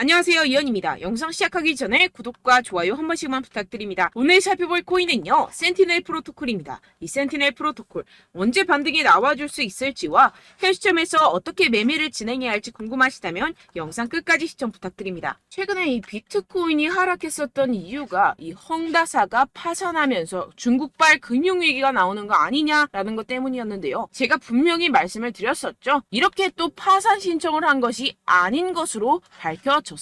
안녕하세요, 이현입니다. 영상 시작하기 전에 구독과 좋아요 한 번씩만 부탁드립니다. 오늘 살펴볼 코인은요, 센티넬 프로토콜입니다. 이 센티넬 프로토콜 언제 반등이 나와줄 수 있을지와 현 시점에서 어떻게 매매를 진행해야 할지 궁금하시다면 영상 끝까지 시청 부탁드립니다. 최근에 이 비트코인이 하락했었던 이유가 이 헝다사가 파산하면서 중국발 금융위기가 나오는 거 아니냐라는 것 때문이었는데요. 제가 분명히 말씀을 드렸었죠. 이렇게 또 파산 신청을 한 것이 아닌 것으로 밝혀졌습니다.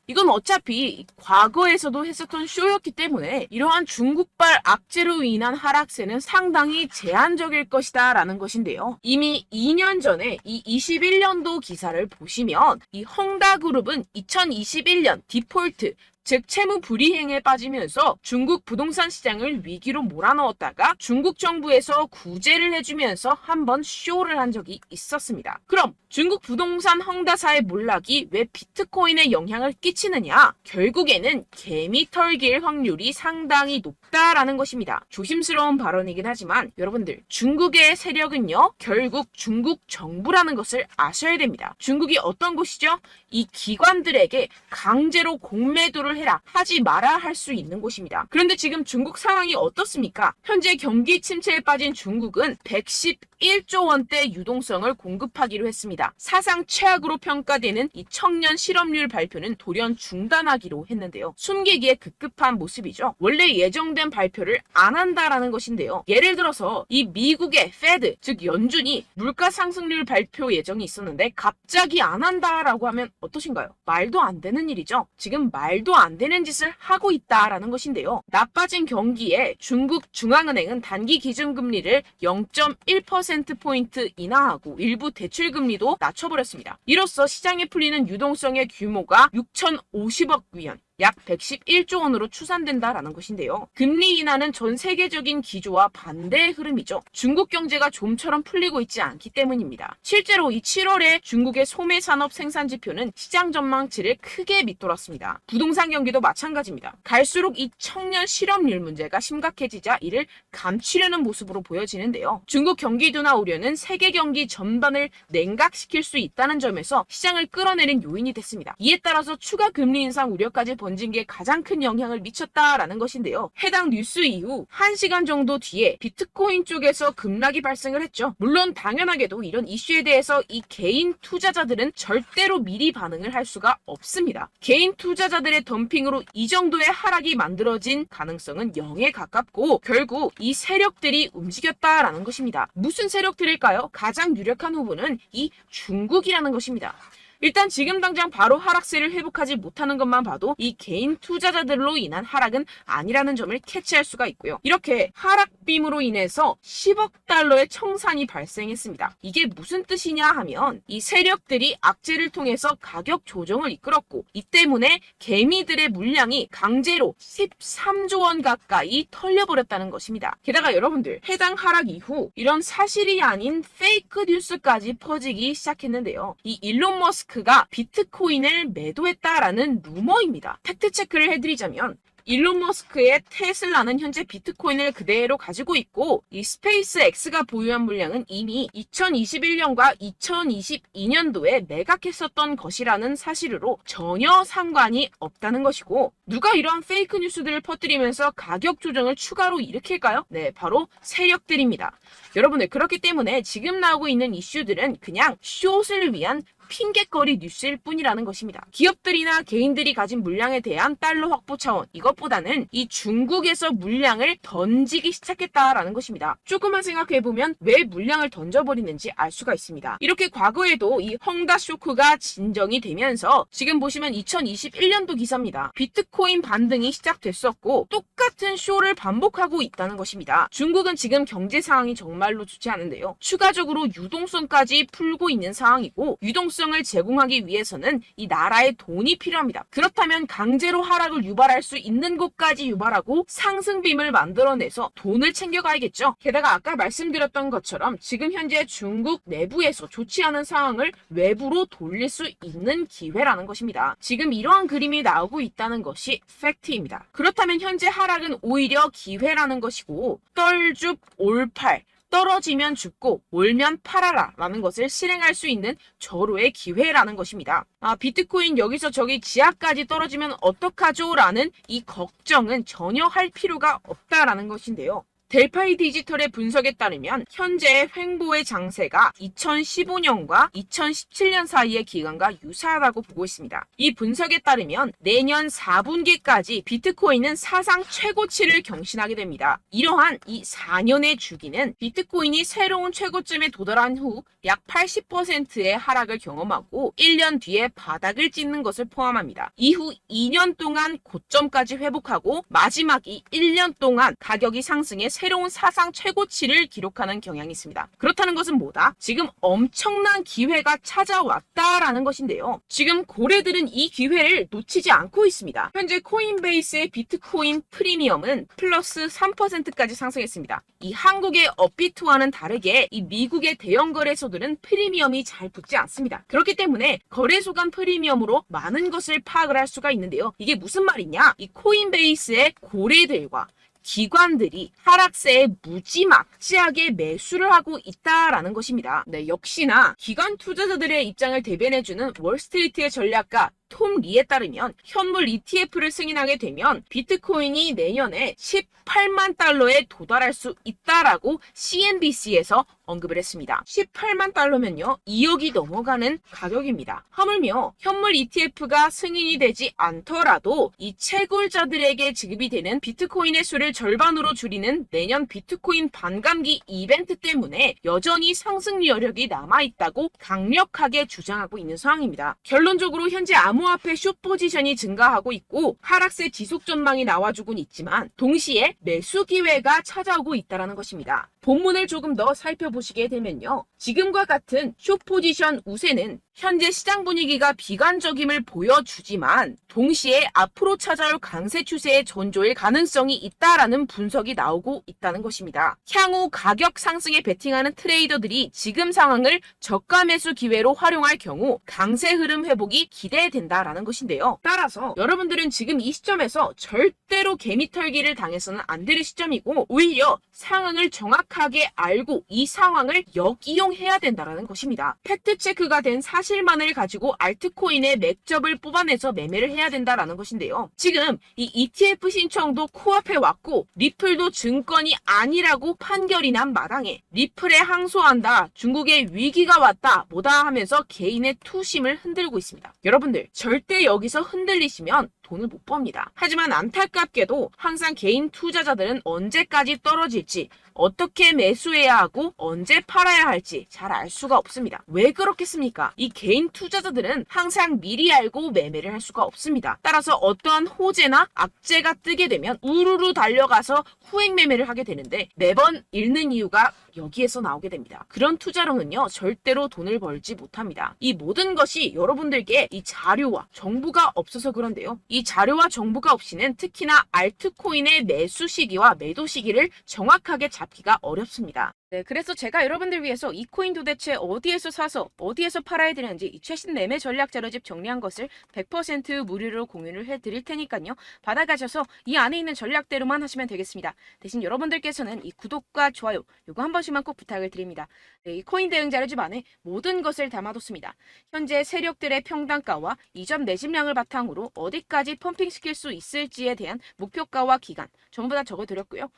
이건 어차피 과거에서도 했었던 쇼였기 때문에 이러한 중국발 악재로 인한 하락세는 상당히 제한적일 것이다 라는 것인데요. 이미 2년 전에 이 21년도 기사를 보시면 이 헝다그룹은 2021년 디폴트 즉 채무 불이행에 빠지면서 중국 부동산 시장을 위기로 몰아넣었다가 중국 정부에서 구제를 해주면서 한번 쇼를 한 적이 있었습니다. 그럼 중국 부동산 헝다사의 몰락이 왜 비트코인에 영향을 끼치느냐? 결국에는 개미 털길 확률이 상당히 높다라는 것입니다. 조심스러운 발언이긴 하지만 여러분들, 중국의 세력은요, 결국 중국 정부라는 것을 아셔야 됩니다. 중국이 어떤 곳이죠? 이 기관들에게 강제로 공매도를 해라, 하지 마라 할 수 있는 곳입니다. 그런데 지금 중국 상황이 어떻습니까? 현재 경기 침체에 빠진 중국은 111조 원대 유동성을 공급하기로 했습니다. 사상 최악으로 평가되는 이 청년 실업률 발표는 돌연 중단하기로 했는데요. 숨기기에 급급한 모습이죠. 원래 예정된 발표를 안 한다라는 것인데요. 예를 들어서 이 미국의 페드, 즉 연준이 물가 상승률 발표 예정이 있었는데 갑자기 안 한다라고 하면 어떠신가요? 말도 안 되는 일이죠. 지금 말도 안 되는 짓을 하고 있다라는 것인데요. 나빠진 경기에 중국 중앙은행은 단기 기준금리를 0.1%포인트 인하하고 일부 대출금리도 낮춰버렸습니다. 이로써 시장에 풀리는 유동성의 규모가 6,050억 위안, 약 111조 원으로 추산된다라는 것인데요. 금리 인하는 전 세계적인 기조와 반대의 흐름이죠. 중국 경제가 좀처럼 풀리고 있지 않기 때문입니다. 실제로 이 7월에 중국의 소매 산업 생산 지표는 시장 전망치를 크게 밑돌았습니다. 부동산 경기도 마찬가지입니다. 갈수록 이 청년 실업률 문제가 심각해지자 이를 감추려는 모습으로 보여지는데요. 중국 경기 둔화 우려는 세계 경기 전반을 냉각시킬 수 있다는 점에서 시장을 끌어내린 요인이 됐습니다. 이에 따라서 추가 금리 인상 우려까지 번진 게 가장 큰 영향을 미쳤다라는 것인데요. 해당 뉴스 이후 1시간 정도 뒤에 비트코인 쪽에서 급락이 발생을 했죠. 물론 당연하게도 이런 이슈에 대해서 이 개인 투자자들은 절대로 미리 반응을 할 수가 없습니다. 개인 투자자들의 덤핑으로 이 정도의 하락이 만들어진 가능성은 0에 가깝고 결국 이 세력들이 움직였다라는 것입니다. 무슨 세력들일까요? 가장 유력한 후보는 이 중국이라는 것입니다. 일단 지금 당장 바로 하락세를 회복하지 못하는 것만 봐도 이 개인 투자자들로 인한 하락은 아니라는 점을 캐치할 수가 있고요. 이렇게 하락빔으로 인해서 10억 달러의 청산이 발생했습니다. 이게 무슨 뜻이냐 하면 이 세력들이 악재를 통해서 가격 조정을 이끌었고 이 때문에 개미들의 물량이 강제로 13조 원 가까이 털려버렸다는 것입니다. 게다가 여러분들, 해당 하락 이후 이런 사실이 아닌 페이크 뉴스까지 퍼지기 시작했는데요. 이 일론 머스크가 비트코인을 매도했다라는 루머입니다. 팩트 체크를 해드리자면 일론 머스크의 테슬라는 현재 비트코인을 그대로 가지고 있고 이 스페이스 X가 보유한 물량은 이미 2021년과 2022년도에 매각했었던 것이라는 사실으로 전혀 상관이 없다는 것이고, 누가 이러한 페이크 뉴스들을 퍼뜨리면서 가격 조정을 추가로 일으킬까요? 네, 바로 세력들입니다. 여러분들, 그렇기 때문에 지금 나오고 있는 이슈들은 그냥 숏을 위한 핑계거리 뉴스일 뿐이라는 것입니다. 기업들이나 개인들이 가진 물량에 대한 달러 확보 차원, 이것보다는 이 중국에서 물량을 던지기 시작했다라는 것입니다. 조금만 생각해보면 왜 물량을 던져버리는지 알 수가 있습니다. 이렇게 과거에도 이 헝다 쇼크가 진정이 되면서 지금 보시면 2021년도 기사입니다. 비트코인 반등이 시작됐었고 똑같은 쇼를 반복하고 있다는 것입니다. 중국은 지금 경제 상황이 정말로 좋지 않은데요. 추가적으로 유동성까지 풀고 있는 상황이고, 유동성을 제공하기 위해서는 이 나라의 돈이 필요합니다. 그렇다면 강제로 하락을 유발할 수 있는 곳까지 유발하고 상승빔을 만들어내서 돈을 챙겨가야겠죠. 게다가 아까 말씀드렸던 것처럼 지금 현재 중국 내부에서 좋지 않은 상황을 외부로 돌릴 수 있는 기회라는 것입니다. 지금 이러한 그림이 나오고 있다는 것이 팩트입니다. 그렇다면 현재 하락은 오히려 기회라는 것이고, 떨줍 올팔, 떨어지면 죽고 올면 팔아라 라는 것을 실행할 수 있는 절호의 기회라는 것입니다. 비트코인 여기서 저기 지하까지 떨어지면 어떡하죠? 라는 이 걱정은 전혀 할 필요가 없다라는 것인데요. 델파이 디지털의 분석에 따르면 현재 횡보의 장세가 2015년과 2017년 사이의 기간과 유사하다고 보고 있습니다. 이 분석에 따르면 내년 4분기까지 비트코인은 사상 최고치를 경신하게 됩니다. 이러한 이 4년의 주기는 비트코인이 새로운 최고점에 도달한 후 약 80%의 하락을 경험하고 1년 뒤에 바닥을 찍는 것을 포함합니다. 이후 2년 동안 고점까지 회복하고 마지막 이 1년 동안 가격이 상승해 새로운 사상 최고치를 기록하는 경향이 있습니다. 그렇다는 것은 뭐다? 지금 엄청난 기회가 찾아왔다라는 것인데요. 지금 고래들은 이 기회를 놓치지 않고 있습니다. 현재 코인베이스의 비트코인 프리미엄은 플러스 3%까지 상승했습니다. 이 한국의 업비트와는 다르게 이 미국의 대형 거래소들은 프리미엄이 잘 붙지 않습니다. 그렇기 때문에 거래소 간 프리미엄으로 많은 것을 파악을 할 수가 있는데요. 이게 무슨 말이냐? 이 코인베이스의 고래들과 기관들이 하락세에 무지막지하게 매수를 하고 있다라는 것입니다. 네, 역시나 기관 투자자들의 입장을 대변해주는 월스트리트의 전략가 톰 리에 따르면 현물 ETF를 승인하게 되면 비트코인이 내년에 18만 달러에 도달할 수 있다라고 CNBC에서 언급을 했습니다. 18만 달러면요 2억이 넘어가는 가격입니다. 하물며 현물 ETF가 승인이 되지 않더라도 이 채굴자들에게 지급이 되는 비트코인의 수를 절반으로 줄이는 내년 비트코인 반감기 이벤트 때문에 여전히 상승 여력이 남아있다고 강력하게 주장하고 있는 상황입니다. 결론적으로 현재 암호화폐 숏 포지션이 증가하고 있고 하락세 지속 전망이 나와주곤 있지만 동시에 매수 기회가 찾아오고 있다는 것입니다. 본문을 조금 더 살펴보시게 되면요. 지금과 같은 숏 포지션 우세는 현재 시장 분위기가 비관적임을 보여주지만 동시에 앞으로 찾아올 강세 추세의 전조일 가능성이 있다라는 분석이 나오고 있다는 것입니다. 향후 가격 상승에 베팅하는 트레이더들이 지금 상황을 저가 매수 기회로 활용할 경우 강세 흐름 회복이 기대된다라는 것인데요. 따라서 여러분들은 지금 이 시점에서 절대로 개미털기를 당해서는 안 될 시점이고 오히려 상황을 정확하게 알고 이 상황을 역이용해야 된다라는 것입니다. 팩트체크가 된 사실만을 가지고 알트코인의 맥접을 뽑아내서 매매를 해야 된다라는 것인데요. 지금 이 ETF 신청도 코앞에 왔고 리플도 증권이 아니라고 판결이 난 마당에 리플에 항소한다, 중국의 위기가 왔다 뭐다 하면서 개인의 투심을 흔들고 있습니다. 여러분들 절대 여기서 흔들리시면 돈을 못 법니다. 하지만 안타깝게도 항상 개인 투자자들은 언제까지 떨어질지, 어떻게 매수해야 하고 언제 팔아야 할지 잘 알 수가 없습니다. 왜 그렇겠습니까? 이 개인 투자자들은 항상 미리 알고 매매를 할 수가 없습니다. 따라서 어떠한 호재나 악재가 뜨게 되면 우르르 달려가서 후행 매매를 하게 되는데 매번 잃는 이유가 여기에서 나오게 됩니다. 그런 투자로는요 절대로 돈을 벌지 못합니다. 이 모든 것이 여러분들께 이 자료와 정보가 없어서 그런데요. 이 자료와 정보가 없이는 특히나 알트코인의 매수 시기와 매도 시기를 정확하게 잡기가 어렵습니다. 네, 그래서 제가 여러분들 위해서 이 코인 도대체 어디에서 사서 어디에서 팔아야 되는지 이 최신 매매 전략 자료집 정리한 것을 100% 무료로 공유를 해드릴 테니까요. 받아가셔서 이 안에 있는 전략대로만 하시면 되겠습니다. 대신 여러분들께서는 이 구독과 좋아요 요거 한 번씩만 꼭 부탁을 드립니다. 네, 이 코인 대응 자료집 안에 모든 것을 담아뒀습니다. 현재 세력들의 평단가와 이점 내집량을 바탕으로 어디까지 펌핑시킬 수 있을지에 대한 목표가와 기간 전부 다 적어드렸고요.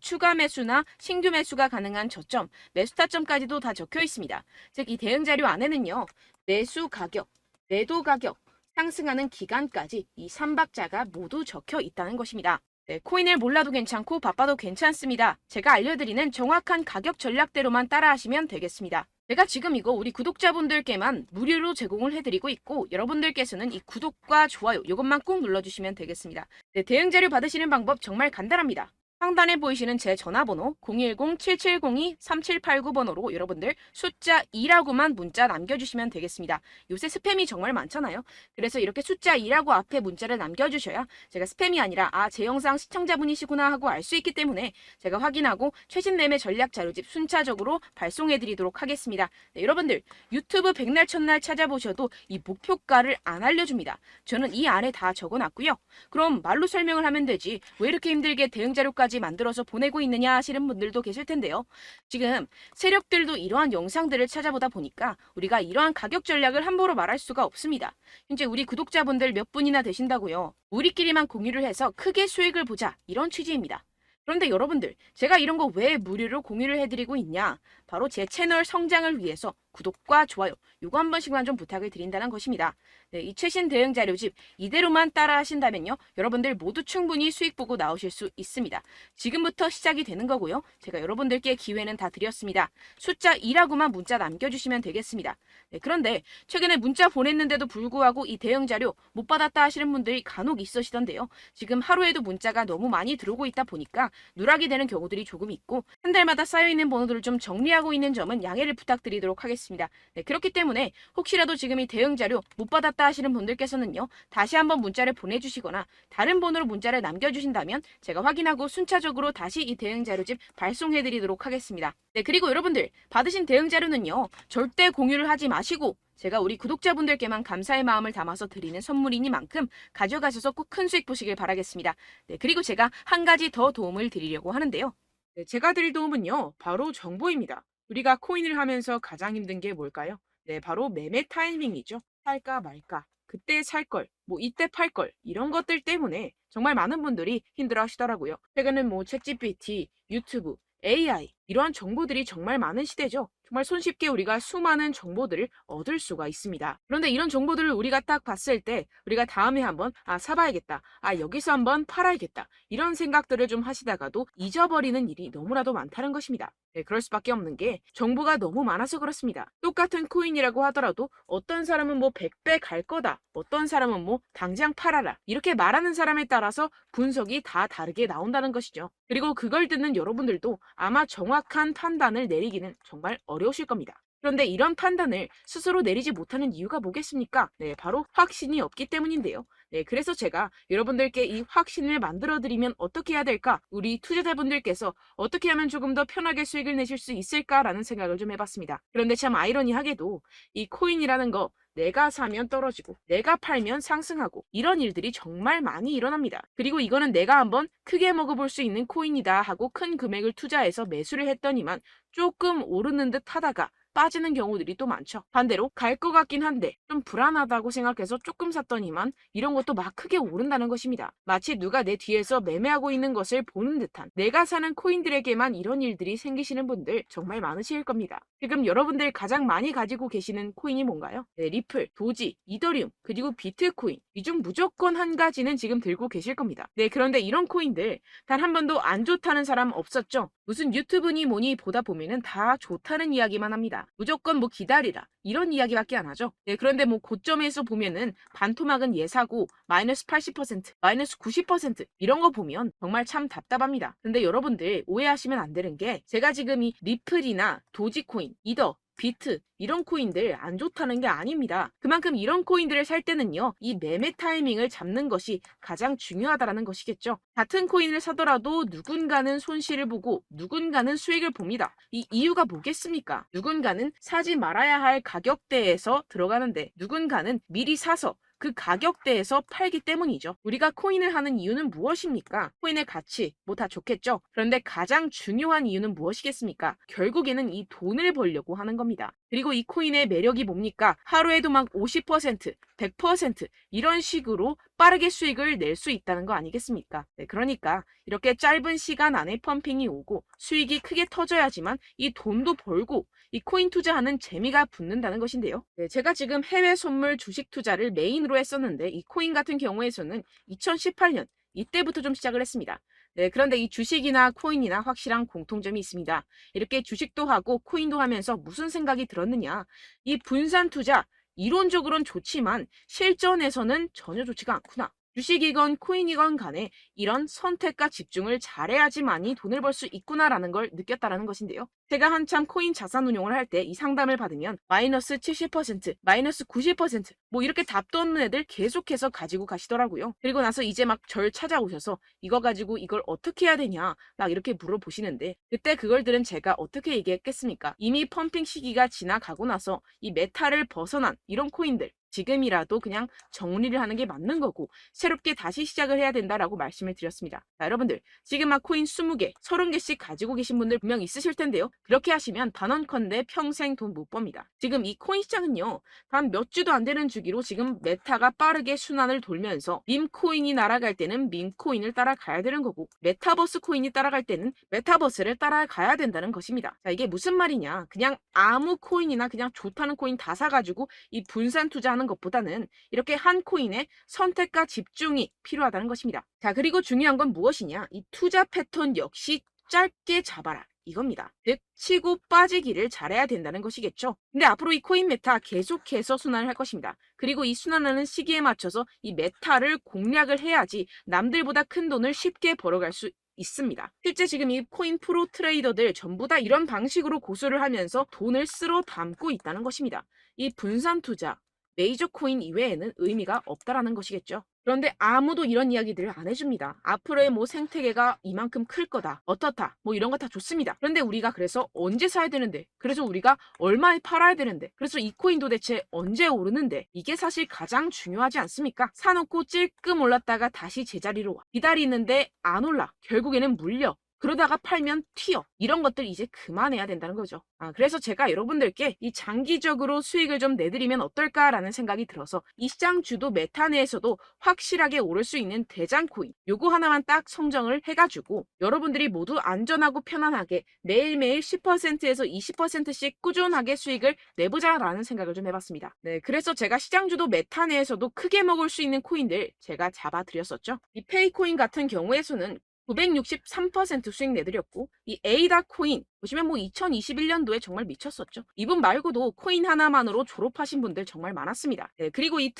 추가 매수나 신규 매수가 가능한 저점, 매수 타점까지도 다 적혀 있습니다. 즉 이 대응 자료 안에는요. 매수 가격, 매도 가격, 상승하는 기간까지 이 3박자가 모두 적혀 있다는 것입니다. 네, 코인을 몰라도 괜찮고 바빠도 괜찮습니다. 제가 알려드리는 정확한 가격 전략대로만 따라하시면 되겠습니다. 제가 지금 이거 우리 구독자분들께만 무료로 제공을 해드리고 있고 여러분들께서는 이 구독과 좋아요 이것만 꼭 눌러주시면 되겠습니다. 네, 대응 자료 받으시는 방법 정말 간단합니다. 상단에 보이시는 제 전화번호 010-7702-3789번호로 여러분들 숫자 2라고만 문자 남겨주시면 되겠습니다. 요새 스팸이 정말 많잖아요. 그래서 이렇게 숫자 2라고 앞에 문자를 남겨주셔야 제가 스팸이 아니라 제 영상 시청자분이시구나 하고 알 수 있기 때문에 제가 확인하고 최신 매매 전략 자료집 순차적으로 발송해드리도록 하겠습니다. 네, 여러분들 유튜브 백날 첫날 찾아보셔도 이 목표가를 안 알려줍니다. 저는 이 안에 다 적어놨고요. 그럼 말로 설명을 하면 되지 왜 이렇게 힘들게 대응 자료까지 영상까지 만들어서 보내고 있느냐 하시는 분들도 계실 텐데요. 지금 세력들도 이러한 영상들을 찾아보다 보니까 우리가 이러한 가격 전략을 함부로 말할 수가 없습니다. 현재 우리 구독자분들 몇 분이나 되신다고요. 우리끼리만 공유를 해서 크게 수익을 보자, 이런 취지입니다. 그런데 여러분들, 제가 이런 거 왜 무료로 공유를 해드리고 있냐? 바로 제 채널 성장을 위해서 구독과 좋아요, 요거 한 번씩만 좀 부탁을 드린다는 것입니다. 네, 이 최신 대응 자료집 이대로만 따라 하신다면요, 여러분들 모두 충분히 수익 보고 나오실 수 있습니다. 지금부터 시작이 되는 거고요. 제가 여러분들께 기회는 다 드렸습니다. 숫자 2라고만 문자 남겨주시면 되겠습니다. 네, 그런데 최근에 문자 보냈는데도 불구하고 이 대응 자료 못 받았다 하시는 분들이 간혹 있으시던데요. 지금 하루에도 문자가 너무 많이 들어오고 있다 보니까 누락이 되는 경우들이 조금 있고, 한 달마다 쌓여있는 번호들을 좀 정리하고 있는 점은 양해를 부탁드리도록 하겠습니다. 네, 그렇기 때문에 혹시라도 지금 이 대응 자료 못 받았다 하시는 분들께서는요, 다시 한번 문자를 보내주시거나 다른 번호로 문자를 남겨주신다면 제가 확인하고 순차적으로 다시 이 대응 자료집 발송해드리도록 하겠습니다. 네, 그리고 여러분들 받으신 대응 자료는요, 절대 공유를 하지 마시고 제가 우리 구독자분들께만 감사의 마음을 담아서 드리는 선물이니만큼 가져가셔서 꼭 큰 수익 보시길 바라겠습니다. 네, 그리고 제가 한 가지 더 도움을 드리려고 하는데요. 네, 제가 드릴 도움은요, 바로 정보입니다. 우리가 코인을 하면서 가장 힘든 게 뭘까요? 네, 바로 매매 타이밍이죠. 살까 말까, 그때 살 걸, 뭐 이때 팔 걸, 이런 것들 때문에 정말 많은 분들이 힘들어 하시더라고요. 최근엔 뭐 챗GPT, 유튜브, AI, 이러한 정보들이 정말 많은 시대죠. 정말 손쉽게 우리가 수많은 정보들을 얻을 수가 있습니다. 그런데 이런 정보들을 우리가 딱 봤을 때 우리가 다음에 한번 사봐야겠다, 여기서 한번 팔아야겠다, 이런 생각들을 좀 하시다가도 잊어버리는 일이 너무나도 많다는 것입니다. 네, 그럴 수밖에 없는 게 정보가 너무 많아서 그렇습니다. 똑같은 코인이라고 하더라도 어떤 사람은 뭐 100배 갈 거다, 어떤 사람은 뭐 당장 팔아라, 이렇게 말하는 사람에 따라서 분석이 다 다르게 나온다는 것이죠. 그리고 그걸 듣는 여러분들도 아마 정확한 판단을 내리기는 정말 어려우실 겁니다. 그런데 이런 판단을 스스로 내리지 못하는 이유가 뭐겠습니까? 네, 바로 확신이 없기 때문인데요. 네, 그래서 제가 여러분들께 이 확신을 만들어드리면 어떻게 해야 될까? 우리 투자자분들께서 어떻게 하면 조금 더 편하게 수익을 내실 수 있을까라는 생각을 좀 해봤습니다. 그런데 참 아이러니하게도 이 코인이라는 거, 내가 사면 떨어지고 내가 팔면 상승하고, 이런 일들이 정말 많이 일어납니다. 그리고 이거는 내가 한번 크게 먹어볼 수 있는 코인이다 하고 큰 금액을 투자해서 매수를 했더니만 조금 오르는 듯 하다가 빠지는 경우들이 또 많죠. 반대로 갈 것 같긴 한데 좀 불안하다고 생각해서 조금 샀더니만 이런 것도 막 크게 오른다는 것입니다. 마치 누가 내 뒤에서 매매하고 있는 것을 보는 듯한, 내가 사는 코인들에게만 이런 일들이 생기시는 분들 정말 많으실 겁니다. 지금 여러분들 가장 많이 가지고 계시는 코인이 뭔가요? 네, 리플, 도지, 이더리움, 그리고 비트코인, 이 중 무조건 한 가지는 지금 들고 계실 겁니다. 네, 그런데 이런 코인들 단 한 번도 안 좋다는 사람 없었죠? 무슨 유튜브니 뭐니 보다 보면은 다 좋다는 이야기만 합니다. 무조건 뭐 기다리라, 이런 이야기밖에 안 하죠. 네, 그런데 뭐 고점에서 보면은 반토막은 예사고 마이너스 80%, 마이너스 90% 이런 거 보면 정말 참 답답합니다. 근데 여러분들 오해하시면 안 되는 게, 제가 지금 이 리플이나 도지코인, 이더, 비트, 이런 코인들 안 좋다는 게 아닙니다. 그만큼 이런 코인들을 살 때는요, 이 매매 타이밍을 잡는 것이 가장 중요하다는 것이겠죠. 같은 코인을 사더라도 누군가는 손실을 보고 누군가는 수익을 봅니다. 이 이유가 뭐겠습니까? 누군가는 사지 말아야 할 가격대에서 들어가는데 누군가는 미리 사서 그 가격대에서 팔기 때문이죠. 우리가 코인을 하는 이유는 무엇입니까? 코인의 가치, 뭐 다 좋겠죠. 그런데 가장 중요한 이유는 무엇이겠습니까? 결국에는 이 돈을 벌려고 하는 겁니다. 그리고 이 코인의 매력이 뭡니까? 하루에도 막 50%, 100% 이런 식으로 빠르게 수익을 낼 수 있다는 거 아니겠습니까? 네, 그러니까 이렇게 짧은 시간 안에 펌핑이 오고 수익이 크게 터져야지만 이 돈도 벌고 이 코인 투자하는 재미가 붙는다는 것인데요. 네, 제가 지금 해외 선물 주식 투자를 메인으로 했었는데 이 코인 같은 경우에서는 2018년 이때부터 좀 시작을 했습니다. 네, 그런데 이 주식이나 코인이나 확실한 공통점이 있습니다. 이렇게 주식도 하고 코인도 하면서 무슨 생각이 들었느냐? 이 분산 투자, 이론적으로는 좋지만 실전에서는 전혀 좋지가 않구나. 주식이건 코인이건 간에 이런 선택과 집중을 잘해야지만이 돈을 벌 수 있구나라는 걸 느꼈다라는 것인데요. 제가 한참 코인 자산 운용을 할 때 이 상담을 받으면 마이너스 70%, 마이너스 90%, 뭐 이렇게 답도 없는 애들 계속해서 가지고 가시더라고요. 그리고 나서 이제 막 절 찾아오셔서 이거 가지고 이걸 어떻게 해야 되냐 막 이렇게 물어보시는데, 그때 그걸 들은 제가 어떻게 얘기했겠습니까? 이미 펌핑 시기가 지나가고 나서 이 메타를 벗어난 이런 코인들, 지금이라도 그냥 정리를 하는 게 맞는 거고 새롭게 다시 시작을 해야 된다라고 말씀을 드렸습니다. 자, 여러분들 지금 막 코인 20개, 30개씩 가지고 계신 분들 분명 있으실 텐데요. 그렇게 하시면 단언컨대 평생 돈 못 법니다. 지금 이 코인 시장은요. 단 몇 주도 안 되는 주기로 지금 메타가 빠르게 순환을 돌면서 밈코인이 날아갈 때는 밈코인을 따라가야 되는 거고 메타버스 코인이 따라갈 때는 메타버스를 따라가야 된다는 것입니다. 자, 이게 무슨 말이냐. 그냥 아무 코인이나 그냥 좋다는 코인 다 사가지고 이 분산 투자하는 것보다는 이렇게 한 코인에 선택과 집중이 필요하다는 것입니다. 자, 그리고 중요한 건 무엇이냐? 이 투자 패턴 역시 짧게 잡아라. 이겁니다. 즉 치고 빠지기를 잘해야 된다는 것이겠죠. 근데 앞으로 이 코인 메타 계속해서 순환을 할 것입니다. 그리고 이 순환하는 시기에 맞춰서 이 메타를 공략을 해야지 남들보다 큰 돈을 쉽게 벌어갈 수 있습니다. 실제 지금 이 코인 프로 트레이더들 전부 다 이런 방식으로 고수를 하면서 돈을 쓸어 담고 있다는 것입니다. 이 분산 투자, 메이저 코인 이외에는 의미가 없다라는 것이겠죠. 그런데 아무도 이런 이야기들을 안 해줍니다. 앞으로의 뭐 생태계가 이만큼 클 거다. 어떻다. 뭐 이런 거 다 좋습니다. 그런데 우리가 그래서 언제 사야 되는데? 그래서 우리가 얼마에 팔아야 되는데? 그래서 이 코인 도대체 언제 오르는데? 이게 사실 가장 중요하지 않습니까? 사놓고 찔끔 올랐다가 다시 제자리로 와. 기다리는데 안 올라. 결국에는 물려. 그러다가 팔면 튀어. 이런 것들 이제 그만해야 된다는 거죠. 그래서 제가 여러분들께 이 장기적으로 수익을 좀 내드리면 어떨까라는 생각이 들어서 이 시장 주도 메타 내에서도 확실하게 오를 수 있는 대장 코인 요거 하나만 딱 선정을 해가지고 여러분들이 모두 안전하고 편안하게 매일매일 10%에서 20%씩 꾸준하게 수익을 내보자라는 생각을 좀 해봤습니다. 네, 그래서 제가 시장 주도 메타 내에서도 크게 먹을 수 있는 코인들 제가 잡아드렸었죠. 이 페이코인 같은 경우에서는 963% 수익 내드렸고 이 에이다 코인 보시면 뭐 2021년도에 정말 미쳤었죠. 이분 말고도 코인 하나만으로 졸업하신 분들 정말 많았습니다. 네, 그리고 이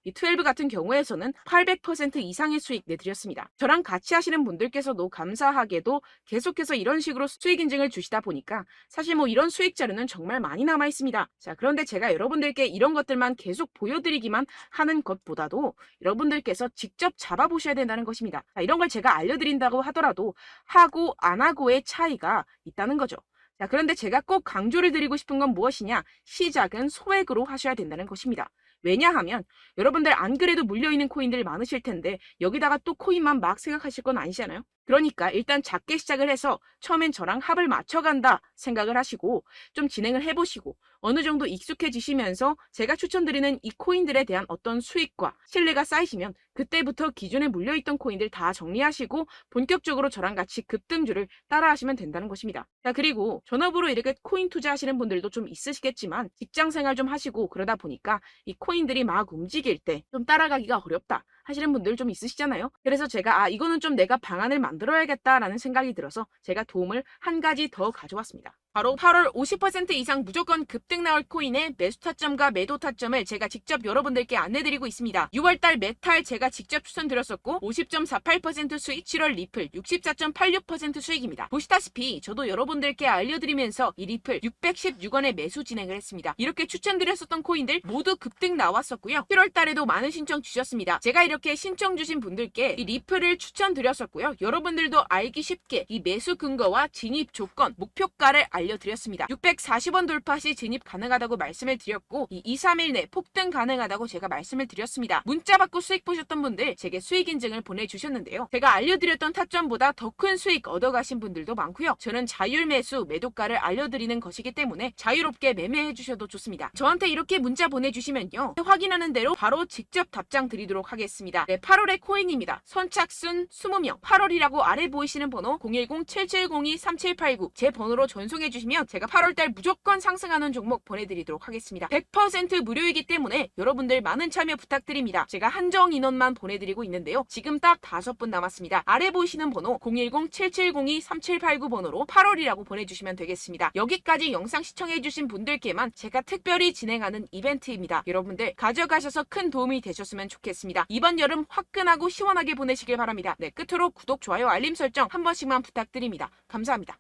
12 같은 경우에서는 800% 이상의 수익 내드렸습니다. 저랑 같이 하시는 분들께서도 감사하게도 계속해서 이런 식으로 수익 인증을 주시다 보니까 사실 뭐 이런 수익 자료는 정말 많이 남아 있습니다. 자, 그런데 제가 여러분들께 이런 것들만 계속 보여드리기만 하는 것보다도 여러분들께서 직접 잡아보셔야 된다는 것입니다. 자, 이런 걸 제가 알려드린다고 하더라도 하고 안 하고의 차이가 있다는 거죠. 자, 그런데 제가 꼭 강조를 드리고 싶은 건 무엇이냐? 시작은 소액으로 하셔야 된다는 것입니다. 왜냐하면 여러분들 안 그래도 물려있는 코인들 많으실 텐데 여기다가 또 코인만 막 생각하실 건 아니잖아요. 그러니까 일단 작게 시작을 해서 처음엔 저랑 합을 맞춰간다 생각을 하시고 좀 진행을 해보시고 어느 정도 익숙해지시면서 제가 추천드리는 이 코인들에 대한 어떤 수익과 신뢰가 쌓이시면 그때부터 기존에 물려있던 코인들 다 정리하시고 본격적으로 저랑 같이 급등주를 따라하시면 된다는 것입니다. 자, 그리고 전업으로 이렇게 코인 투자하시는 분들도 좀 있으시겠지만 직장생활 좀 하시고 그러다 보니까 이 코인들이 막 움직일 때 좀 따라가기가 어렵다 하시는 분들 좀 있으시잖아요. 그래서 제가 이거는 좀 내가 방안을 만들어야겠다라는 생각이 들어서 제가 도움을 한 가지 더 가져왔습니다. 바로 8월 50% 이상 무조건 급등 나올 코인의 매수 타점과 매도 타점을 제가 직접 여러분들께 안내드리고 있습니다. 6월달 메탈 제가 직접 추천드렸었고 50.48% 수익, 7월 리플 64.86% 수익입니다. 보시다시피 저도 여러분들께 알려드리면서 이 리플 616원에 매수 진행을 했습니다. 이렇게 추천드렸었던 코인들 모두 급등 나왔었고요. 7월달에도 많은 신청 주셨습니다. 제가 이렇게 신청 주신 분들께 이 리플을 추천드렸었고요. 여러분들도 알기 쉽게 이 매수 근거와 진입 조건, 목표가를 알려드렸습니다. 640원 돌파 시 진입 가능하다고 말씀을 드렸고 이 2, 3일 내 폭등 가능하다고 제가 말씀을 드렸습니다. 문자 받고 수익 보셨던 분들 제게 수익 인증을 보내주셨는데요. 제가 알려드렸던 타점보다 더 큰 수익 얻어가신 분들도 많고요. 저는 자율 매수 매도가를 알려드리는 것이기 때문에 자유롭게 매매해 주셔도 좋습니다. 저한테 이렇게 문자 보내주시면요. 확인하는 대로 바로 직접 답장 드리도록 하겠습니다. 네, 8월의 코인입니다. 선착순 20명 8월이라고 아래 보이시는 번호 010-7702-3789 제 번호로 전송해 주시면 제가 8월달 무조건 상승하는 종목 보내드리도록 하겠습니다. 100% 무료이기 때문에 여러분들 많은 참여 부탁드립니다. 제가 한정 인원만 보내드리고 있는데요. 지금 딱 5분 남았습니다. 아래 보이시는 번호 010-7702-3789 번호로 8월이라고 보내주시면 되겠습니다. 여기까지 영상 시청해주신 분들께만 제가 특별히 진행하는 이벤트입니다. 여러분들 가져가셔서 큰 도움이 되셨으면 좋겠습니다. 이번 여름 화끈하고 시원하게 보내시길 바랍니다. 네, 끝으로 구독, 좋아요, 알림 설정 한 번씩만 부탁드립니다. 감사합니다.